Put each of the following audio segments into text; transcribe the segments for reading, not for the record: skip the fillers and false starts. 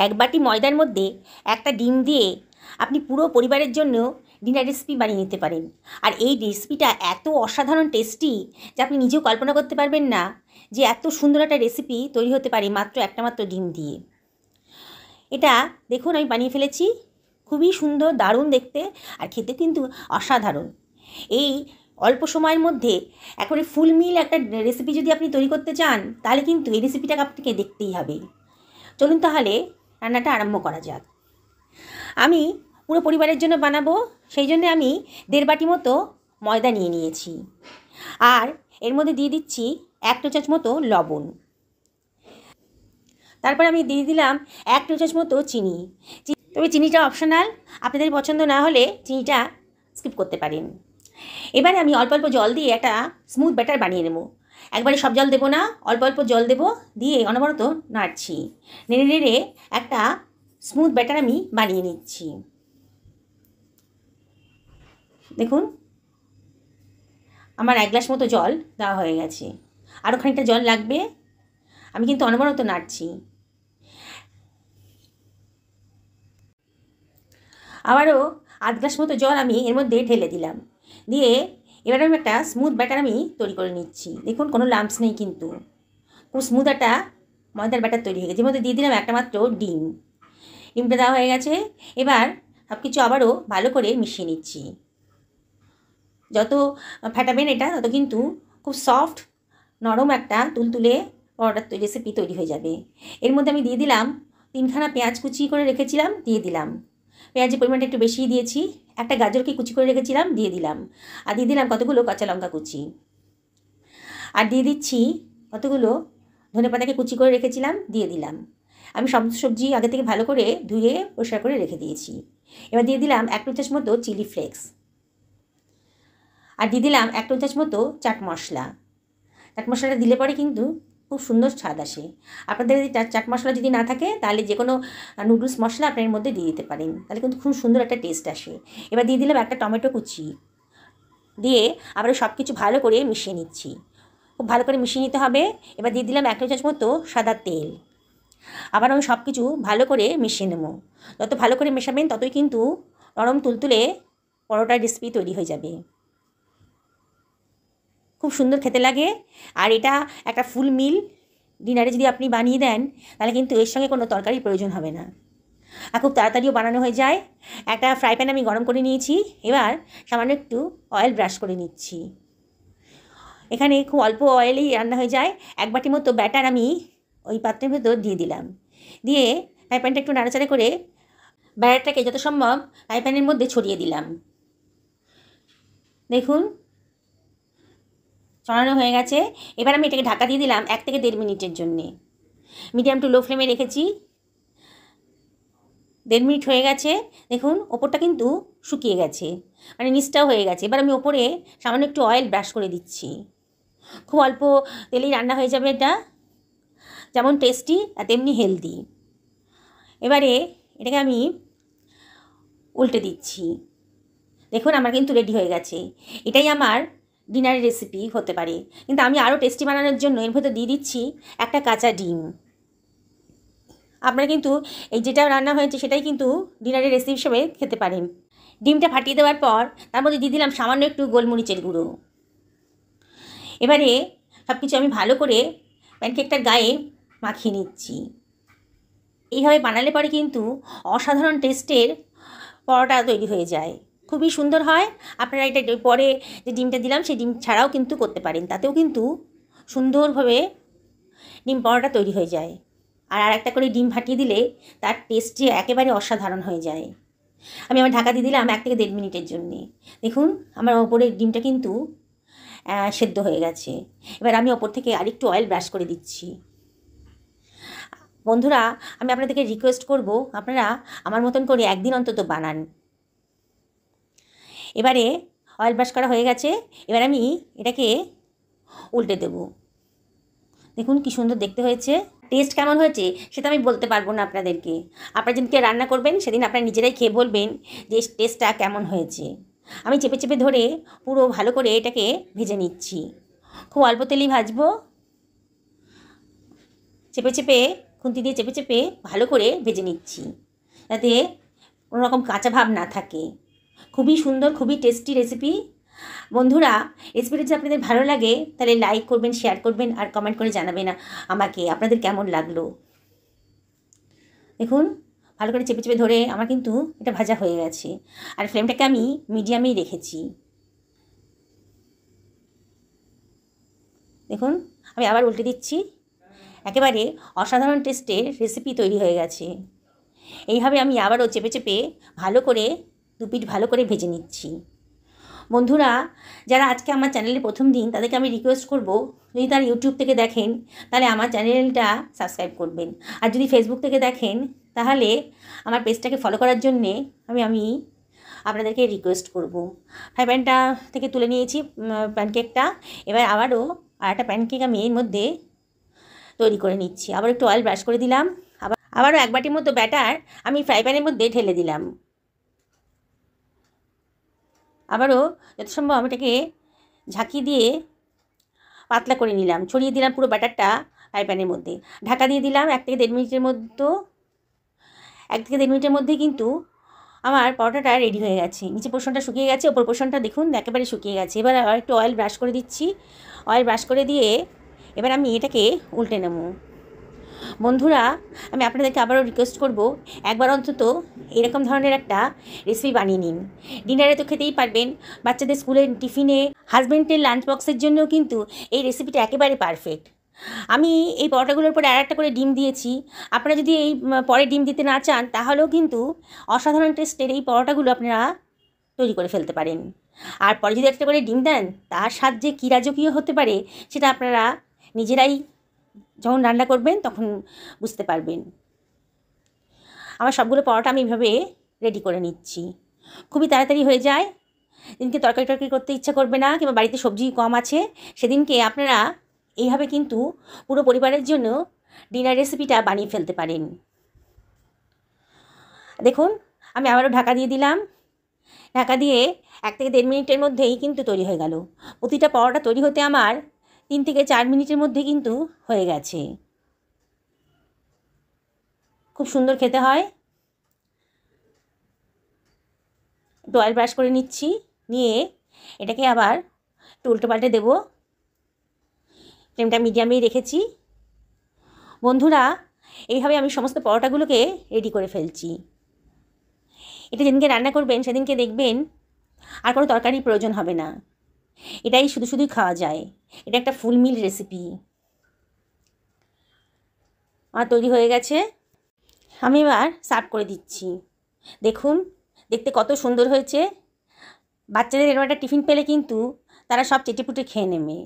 এক বাটি ময়দার মধ্যে একটা ডিম দিয়ে আপনি পুরো পরিবারের জন্য ডিনার রেসিপি বানিয়ে নিতে পারেন। আর এই রেসিপিটা এত অসাধারণ টেস্টি যে আপনি নিজেও কল্পনা করতে পারবেন না যে এত সুন্দর একটা রেসিপি তৈরি হতে পারে মাত্র একটা ডিম দিয়ে। এটা দেখুন আমি বানিয়ে ফেলেছি, খুবই সুন্দর, দারুণ দেখতে, আর খেতে কিন্তু অসাধারণ। এই অল্প সময়ের মধ্যে একেবারে ফুল মিল একটা রেসিপি যদি আপনি তৈরি করতে চান তাহলে কিন্তু এই রেসিপিটাকে আপনাকে দেখতেই হবে। চলুন তাহলে রান্নাটা আরম্ভ করা যাক। আমি পুরো পরিবারের জন্য বানাবো, সেই জন্য আমি 1.5 বাটি মতো ময়দা নিয়ে নিয়েছি। আর এর মধ্যে দিয়ে দিচ্ছি 1 টেবিল চামচ মতো লবণ। তারপর আমি দিয়ে দিলাম 1 টেবিল চামচ মতো চিনি। তবে চিনিটা অপশনাল, আপনাদের পছন্দ না হলে চিনিটা স্কিপ করতে পারেন। এবারে আমি অল্প অল্প জল দিয়ে একটা স্মুথ ব্যাটার বানিয়ে নেব। একবারে সব জল দেবো না, অল্প অল্প জল দেবো, দিয়ে অনবরত নাড়ছি। নেড়ে নেড়ে একটা স্মুথ ব্যাটার আমি বানিয়ে নিচ্ছি। দেখুন আমার 1 গ্লাস মতো জল দেওয়া হয়ে গেছে, আরও খানিকটা জল লাগবে। আমি কিন্তু অনবরত নাড়ছি। আবারও 1/2 গ্লাস মতো জল আমি এর মধ্যে ঢেলে দিলাম, দিয়ে এবার আমি একটা স্মুথ ব্যাটার আমি তৈরি করে নিচ্ছি। দেখুন কোনো লাম্পস নেই, কিন্তু খুব স্মুথ একটা ময়দার ব্যাটার তৈরি হয়ে গেছে। এর মধ্যে দিয়ে দিলাম একটা মাত্র ডিম। ডিমটা দেওয়া হয়ে গেছে। এবার সব কিছু আবারও ভালো করে মিশিয়ে নিচ্ছি। যত ফাটাবেন এটা তত কিন্তু খুব সফট নরম একটা তুলতুলে পরোটার রেসিপি তৈরি হয়ে যাবে। এর মধ্যে আমি দিয়ে দিলাম 3খানা পেঁয়াজ কুচি করে রেখেছিলাম, দিয়ে দিলাম। পেঁয়াজের পরিমাণটা একটু বেশি দিয়েছি। একটা গাজরকে কুচি করে রেখেছিলাম, দিয়ে দিলাম। আর দিয়ে দিলাম কতগুলো কাঁচা লঙ্কা কুচি। আর দিয়ে দিচ্ছি কতগুলো ধনেপাতাকে কুচি করে রেখেছিলাম, দিয়ে দিলাম। আমি সব সবজি আগে থেকে ভালো করে ধুয়ে পরিষ্কার করে রেখে দিয়েছি। এবার দিয়ে দিলাম 1 টেবিল চামচ মতো চিলি ফ্লেক্স। আর দিয়ে দিলাম 1 টেবিল চামচ মতো চাট মশলা। চাট মশলাটা দিলে পরে কিন্তু খুব সুন্দর স্বাদ আসে। আপনাদের যদি চাট মশলা যদি না থাকে তাহলে যে কোনো নুডলস মশলা আপনার মধ্যে দিয়ে দিতে পারেন, তাহলে কিন্তু খুব সুন্দর একটা টেস্ট আসে। এবার দিয়ে দিলাম একটা টমেটো কুচি, দিয়ে আবার সব কিছু ভালো করে মিশিয়ে নিচ্ছি। খুব ভালো করে মিশিয়ে নিতে হবে। এবার দিয়ে দিলাম 1 টেবিল চামচ মতো সাদা তেল। আবার আমি সব কিছু ভালো করে মিশিয়ে নেব। যত ভালো করে মেশাবেন ততই কিন্তু নরম তুলতুলে পরোটার রেসিপি তৈরি হয়ে যাবে। খুব সুন্দর খেতে লাগে। আর এটা একটা ফুল মিল ডিনারে যদি আপনি বানিয়ে দেন তাহলে কিন্তু এর সঙ্গে কোনো তরকারির প্রয়োজন হবে না, আর খুব তাড়াতাড়িও বানানো হয়ে যায়। একটা ফ্রাই প্যান আমি গরম করে নিয়েছি। এবার সামান্য একটু অয়েল ব্রাশ করে নিচ্ছি। এখানে খুব অল্প অয়েলেই রান্না হয়ে যায়। 1 বাটি মতো ব্যাটার আমি ওই পাত্রের ভেতর দিয়ে দিলাম, দিয়ে ফ্রাই প্যানটা একটু নাড়াচাড়া করে ব্যাটারটাকে যত সম্ভব ফ্রাই প্যানের মধ্যে ছড়িয়ে দিলাম। দেখুন ছড়ানো হয়ে গেছে। এবার আমি এটাকে ঢাকা দিয়ে দিলাম 1 থেকে 1.5 মিনিটের জন্যে। মিডিয়াম টু লো ফ্লেমে রেখেছি। 1.5 মিনিট হয়ে গেছে। দেখুন ওপরটা কিন্তু শুকিয়ে গেছে, মানে নিচটাও হয়ে গেছে। এবার আমি ওপরে সামান্য একটু অয়েল ব্রাশ করে দিচ্ছি। খুব অল্প তেলেই রান্না হয়ে যাবে এটা, যেমন টেস্টি আর তেমনি হেলদি। এবারে এটাকে আমি উল্টে দিচ্ছি। দেখুন আমার কিন্তু রেডি হয়ে গেছে। এটাই আমার ডিনারের রেসিপি হতে পারে, কিন্তু আমি আরও টেস্টি বানানোর জন্য এর ভেতর দিয়ে দিচ্ছি একটা কাঁচা ডিম। আপনারা কিন্তু এই যেটা রান্না হয়েছে সেটাই কিন্তু ডিনারের রেসিপি হিসেবে খেতে পারেন। ডিমটা ফাটিয়ে দেওয়ার পর তার মধ্যে দিয়ে দিলাম সামান্য একটু গোলমরিচের গুঁড়ো। এবারে সব কিছু আমি ভালো করে প্যানকেকটার গায়ে মাখিয়ে নিচ্ছি। এইভাবে বানালে পরে কিন্তু অসাধারণ টেস্টের পরোটা তৈরি হয়ে যায়, খুবই সুন্দর হয়। আপনারা এটা পরে যে ডিমটা দিলাম সেই ডিম ছাড়াও কিন্তু করতে পারেন, তাতেও কিন্তু সুন্দরভাবে ডিম পরোটা তৈরি হয়ে যায়। আর একটা করে ডিম ফাটিয়ে দিলে তার টেস্টটি একেবারে অসাধারণ হয়ে যায়। আমি আমার ঢাকা দিয়ে দিলাম 1 থেকে 1.5 মিনিটের জন্যে। দেখুন আমার ওপরের ডিমটা কিন্তু সেদ্ধ হয়ে গেছে। এবার আমি ওপর থেকে আরেকটু অয়েল ব্রাশ করে দিচ্ছি। বন্ধুরা আমি আপনাদেরকে রিকোয়েস্ট করব আপনারা আমার মতন করে একদিন অন্তত বানান। এবারে অয়েল ব্রাশ করা হয়ে গেছে। এবার আমি এটাকে উল্টে দেব। দেখুন কি সুন্দর দেখতে হয়েছে। টেস্ট কেমন হয়েছে সেটা আমি বলতে পারবো না আপনাদেরকে। আপনারা যেদিনকে রান্না করবেন সেদিন আপনারা নিজেরাই খেয়ে বলবেন যে টেস্টটা কেমন হয়েছে। আমি চেপে চেপে ধরে পুরো ভালো করে এটাকে ভেজে নিচ্ছি। খুব অল্প তেলেই ভাজবো। চেপে চেপে খুন্তি দিয়ে চেপে চেপে ভালো করে ভেজে নিচ্ছি, যাতে কোনো রকম কাঁচা ভাব না থাকে। খুবই সুন্দর, খুবই টেস্টি রেসিপি। বন্ধুরা, রেসিপিটা যদি আপনাদের ভালো লাগে তাহলে লাইক করবেন, শেয়ার করবেন আর কমেন্ট করে জানাবেন আমাকে আপনাদের কেমন লাগলো। দেখুন, ভালো করে চেপে চেপে ধরে আমার কিন্তু এটা ভাজা হয়ে গেছে। আর ফ্লেমটাকে আমি মিডিয়ামেই রেখেছি। দেখুন, আমি আবার উল্টে দিচ্ছি। একেবারে অসাধারণ টেস্টের রেসিপি তৈরি হয়ে গেছে। এইভাবে আমি আবারও চেপে চেপে ভালো করে দুপিঠ ভালো করে ভেজে নিচ্ছি। বন্ধুরা, যারা আজকে আমার চ্যানেলে প্রথম দিন তাদেরকে আমি রিকোয়েস্ট করব, যদি তারা ইউটিউব থেকে দেখেন তাহলে আমার চ্যানেলটা সাবস্ক্রাইব করবেন, আর যদি ফেসবুক থেকে দেখেন তাহলে আমার পেজটাকে ফলো করার জন্যে আমি আপনাদেরকে রিকোয়েস্ট করব। ফ্রাই প্যানটা থেকে তুলে নিয়েছি প্যানকেকটা। এবার আবারও আর একটা প্যানকেক আমি এর মধ্যে তৈরি করে নিচ্ছি। আবার একটু অয়েল ব্রাশ করে দিলাম। আবারও এক বাটির মতো ব্যাটার আমি ফ্রাই প্যানের মধ্যে ঢেলে দিলাম। আবারও যথাসম্ভব আমি এটাকে ঝাঁকি দিয়ে পাতলা করে নিলাম, ছড়িয়ে দিলাম পুরো ব্যাটারটা ফ্রাই প্যানের মধ্যে। ঢাকা দিয়ে দিলাম 1 থেকে 1.5 মিনিটের মধ্যে। 1 থেকে 1.5 মিনিটের মধ্যে কিন্তু আমার পরোটাটা রেডি হয়ে গেছে। নিচে পোর্শনটা শুকিয়ে গেছে, ওপর পোর্শনটা দেখুন একেবারে শুকিয়ে গেছে। এবার আর একটু অয়েল ব্রাশ করে দিচ্ছি। অয়েল ব্রাশ করে দিয়ে এবার আমি এটাকে উল্টে নেব। বন্ধুরা, আমি আপনাদেরকে আবারও রিকোয়েস্ট করব, একবার অন্তত এরকম ধরনের একটা রেসিপি বানিয়ে নিন। ডিনারে তো খেতেই পারবেন, বাচ্চাদের স্কুলের টিফিনে, হাজব্যান্ডের লাঞ্চ বক্সের জন্যও কিন্তু এই রেসিপিটা একেবারে পারফেক্ট। আমি এই পরোটাগুলোর পরে আর একটা করে ডিম দিয়েছি। আপনারা যদি এই পরে ডিম দিতে না চান তাহলেও কিন্তু অসাধারণ টেস্টের এই পরোটাগুলো আপনারা তৈরি করে ফেলতে পারেন। আর পরে যদি একটা করে ডিম দেন, তার স্বাদ যে কী রাজকীয় হতে পারে সেটা আপনারা নিজেরাই যখন রান্না করবেন তখন বুঝতে পারবেন। আমার সবগুলো পরোটা আমি এইভাবে রেডি করে নিচ্ছি। খুবই তাড়াতাড়ি হয়ে যায়। দিনকে তরকারি করতে ইচ্ছা করবে না, কিংবা বাড়িতে সবজি কম আছে, সেদিনকে আপনারা এইভাবে কিন্তু পুরো পরিবারের জন্য ডিনার রেসিপিটা বানিয়ে ফেলতে পারেন। দেখুন, আমি আবারও ঢাকা দিয়ে দিলাম। ঢাকা দিয়ে 1 থেকে 1.5 মিনিটের মধ্যেই কিন্তু তৈরি হয়ে গেল। প্রতিটা পরোটা তৈরি হতে আমার 3 থেকে 4 মিনিটের মধ্যে কিন্তু হয়ে গেছে। খুব সুন্দর খেতে হয়। একটু অয়েল ব্রাশ করে নিচ্ছি, নিয়ে এটাকে আবার একটু উল্টো পাল্টে দেবো। ফ্লেমটা মিডিয়ামেই রেখেছি। বন্ধুরা, এইভাবে আমি সমস্ত পরোটাগুলোকে রেডি করে ফেলছি। এটা যেদিনকে রান্না করবেন সেদিনকে দেখবেন আর কোনো তরকারির প্রয়োজন হবে না। এটাই শুধুই খাওয়া যায়। এটা একটা ফুল মিল রেসিপি। আমার তৈরি হয়ে গেছে। আমি এবার সার্ভ করে দিচ্ছি। দেখুন, দেখতে কত সুন্দর হয়েছে। বাচ্চাদের এরকম একটা টিফিন পেলে কিন্তু তারা সব চেটেপুটে খেয়ে নেবে।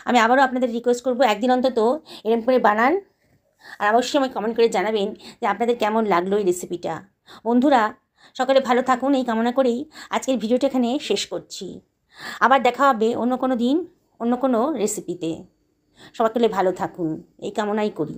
আমি আবারও আপনাদের রিকোয়েস্ট করব, একদিন অন্তত এরকম করে বানান, আর অবশ্যই আমাকে কমেন্ট করে জানাবেন যে আপনাদের কেমন লাগলো এই রেসিপিটা। বন্ধুরা, সকলে ভালো থাকুন এই কামনা করেই আজকের ভিডিওটা এখানে শেষ করছি। আবার দেখা হবে অন্য কোনো দিন অন্য কোনো রেসিপিতে। সকলে ভালো থাকুন এই কামনাই করি।